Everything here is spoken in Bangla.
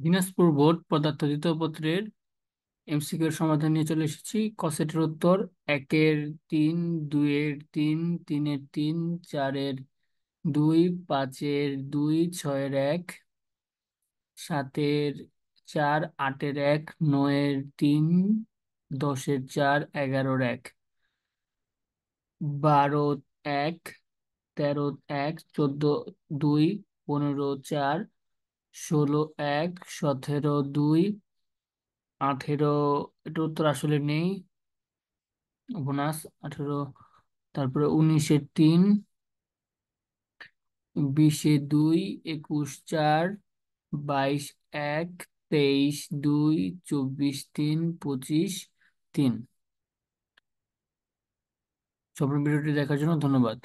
দিনাজপুর বোর্ড পদার্থ দ্বিতীয় পত্রের এমসিকিউ এর সমাধান নিয়ে চলে এসেছি। কসেটের উত্তর: একের তিন, দুইয়ের তিন, তিনের তিন, চারের দুই, পাঁচের দুই, ছয়ের এক, সাতের চার, আটের এক, নয়ের তিন, দশের চার, এগারোর এক, বারো এক, তেরো এক, চোদ্দ দুই, পনেরো চার, ষোলো এক, সতেরো দুই, আঠেরো, এটা উত্তর আসলে নেই, বোনাস 18, তারপরে 19-এর 3, 20-এ 2, 21 4, 22 1, 23 2, 24 3, 25 3। সম্পূর্ণ ভিডিওটি দেখার জন্য ধন্যবাদ।